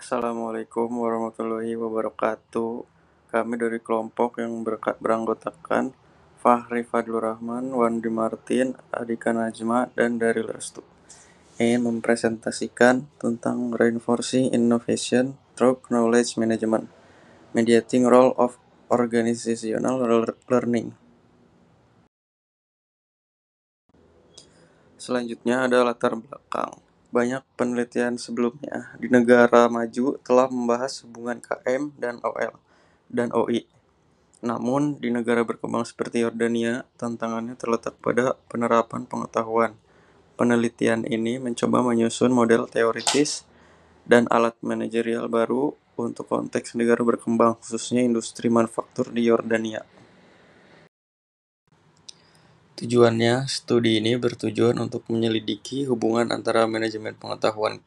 Assalamualaikum warahmatullahi wabarakatuh. Kami dari kelompok yang beranggotakan Fahri Fadlur Rahman, Wandi Martin, Adika Najma, dan Daryl Restu, ingin mempresentasikan tentang Reinforcing Innovation through Knowledge Management, Mediating Role of Organizational Learning. Selanjutnya ada latar belakang. Banyak penelitian sebelumnya di negara maju telah membahas hubungan KM dan OL dan OI. Namun, di negara berkembang seperti Yordania, tantangannya terletak pada penerapan pengetahuan. Penelitian ini mencoba menyusun model teoritis dan alat manajerial baru untuk konteks negara berkembang, khususnya industri manufaktur di Yordania. Tujuannya, studi ini bertujuan untuk menyelidiki hubungan antara manajemen pengetahuan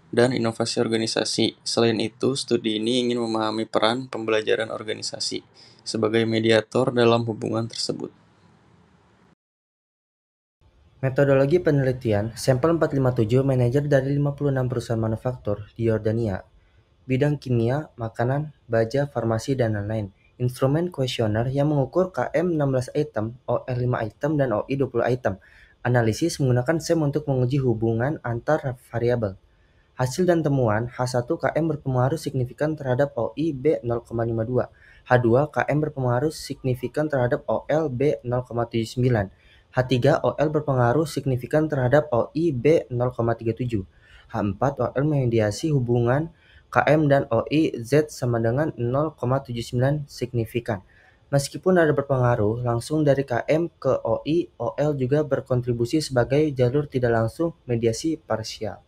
dan inovasi organisasi. Selain itu, studi ini ingin memahami peran pembelajaran organisasi sebagai mediator dalam hubungan tersebut. Metodologi penelitian, sampel 457 manajer dari 56 perusahaan manufaktur di Yordania, bidang kimia, makanan, baja, farmasi, dan lain-lain. Instrumen kuesioner yang mengukur KM 16 item, OL 5 item, dan OI 20 item. Analisis menggunakan SEM untuk menguji hubungan antar variabel. Hasil dan temuan, H1 KM berpengaruh signifikan terhadap OI B 0,52, H2 KM berpengaruh signifikan terhadap OL B 0,79, H3 OL berpengaruh signifikan terhadap OI B 0,37, H4 OL memediasi hubungan KM dan OI Z sama dengan 0,79 signifikan. Meskipun ada berpengaruh langsung dari KM ke OI, OL juga berkontribusi sebagai jalur tidak langsung mediasi parsial.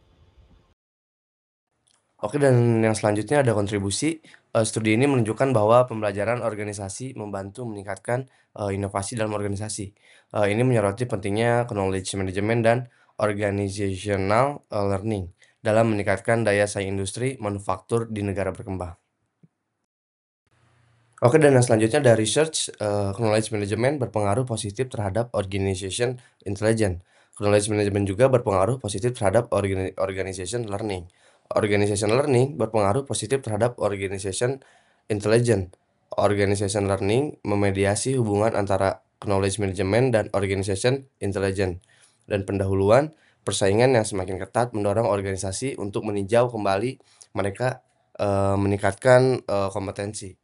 Oke, dan yang selanjutnya ada kontribusi. Studi ini menunjukkan bahwa pembelajaran organisasi membantu meningkatkan inovasi dalam organisasi. Ini menyoroti pentingnya knowledge management dan organizational learning dalam meningkatkan daya saing industri manufaktur di negara berkembang. Oke, dan yang selanjutnya ada research. Knowledge management berpengaruh positif terhadap organization intelligence. Knowledge management juga berpengaruh positif terhadap organization learning. Organization learning berpengaruh positif terhadap organization intelligence. Organization learning memediasi hubungan antara knowledge management dan organization intelligence. Dan pendahuluan, persaingan yang semakin ketat mendorong organisasi untuk meninjau kembali mereka meningkatkan kompetensi.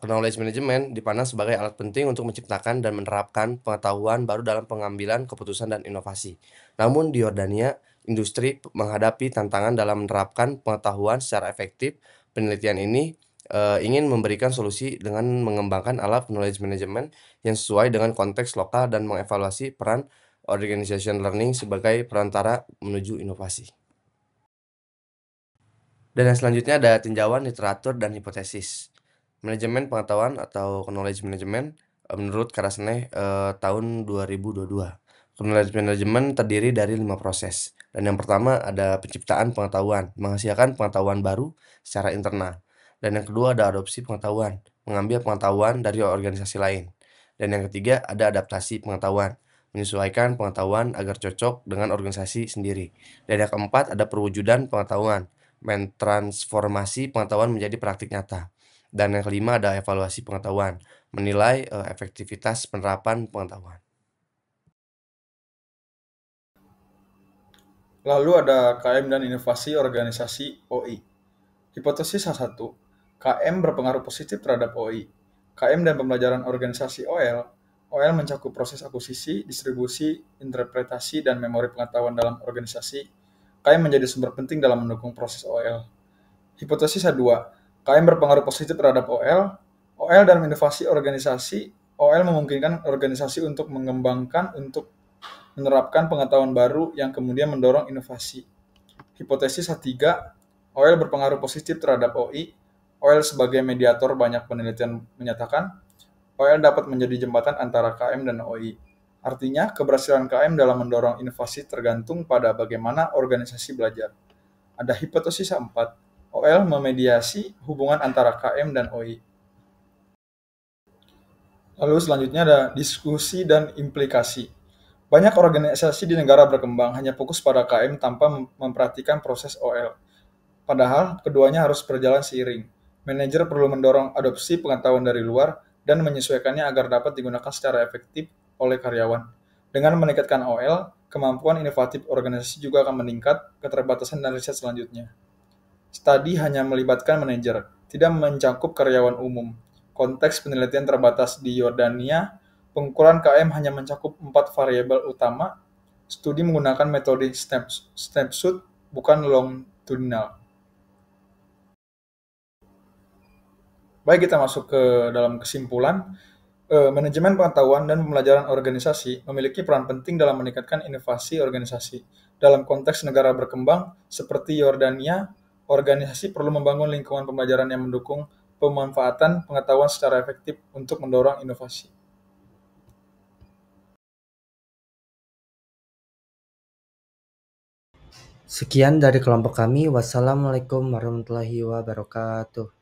Knowledge management dipandang sebagai alat penting untuk menciptakan dan menerapkan pengetahuan baru dalam pengambilan keputusan dan inovasi. Namun di Yordania, industri menghadapi tantangan dalam menerapkan pengetahuan secara efektif. Penelitian ini ingin memberikan solusi dengan mengembangkan alat knowledge management yang sesuai dengan konteks lokal dan mengevaluasi peran organization learning sebagai perantara menuju inovasi. Dan yang selanjutnya ada tinjauan literatur dan hipotesis. Manajemen pengetahuan atau knowledge management menurut Karasneh tahun 2022. Knowledge management terdiri dari 5 proses. Dan yang pertama ada penciptaan pengetahuan, menghasilkan pengetahuan baru secara internal. Dan yang kedua ada adopsi pengetahuan, mengambil pengetahuan dari organisasi lain. Dan yang ketiga ada adaptasi pengetahuan, menyesuaikan pengetahuan agar cocok dengan organisasi sendiri. Dan yang keempat ada perwujudan pengetahuan, mentransformasi pengetahuan menjadi praktik nyata. Dan yang kelima ada evaluasi pengetahuan, menilai efektivitas penerapan pengetahuan. Lalu ada KM dan inovasi organisasi OI. Hipotesis H1, KM berpengaruh positif terhadap OI. KM dan pembelajaran organisasi OL. OL mencakup proses akuisisi, distribusi, interpretasi, dan memori pengetahuan dalam organisasi. KM menjadi sumber penting dalam mendukung proses OL. Hipotesis H2, KM berpengaruh positif terhadap OL. OL dan inovasi organisasi. OL memungkinkan organisasi untuk mengembangkan untuk menerapkan pengetahuan baru yang kemudian mendorong inovasi. Hipotesis H3, OL berpengaruh positif terhadap OI. OL sebagai mediator, banyak penelitian menyatakan OL dapat menjadi jembatan antara KM dan OI. Artinya, keberhasilan KM dalam mendorong inovasi tergantung pada bagaimana organisasi belajar. Ada hipotesis H4, OL memediasi hubungan antara KM dan OI. Lalu selanjutnya ada diskusi dan implikasi. Banyak organisasi di negara berkembang hanya fokus pada KM tanpa memperhatikan proses OL. Padahal keduanya harus berjalan seiring. Manajer perlu mendorong adopsi pengetahuan dari luar dan menyesuaikannya agar dapat digunakan secara efektif oleh karyawan. Dengan meningkatkan OL, kemampuan inovatif organisasi juga akan meningkat, keterbatasan dan riset selanjutnya. Studi hanya melibatkan manajer, tidak mencakup karyawan umum. Konteks penelitian terbatas di Yordania, pengukuran KM hanya mencakup 4 variabel utama. Studi menggunakan metode snapshot, bukan longitudinal. Baik, kita masuk ke dalam kesimpulan. Manajemen pengetahuan dan pembelajaran organisasi memiliki peran penting dalam meningkatkan inovasi organisasi. Dalam konteks negara berkembang seperti Yordania, organisasi perlu membangun lingkungan pembelajaran yang mendukung pemanfaatan pengetahuan secara efektif untuk mendorong inovasi. Sekian dari kelompok kami. Wassalamualaikum warahmatullahi wabarakatuh.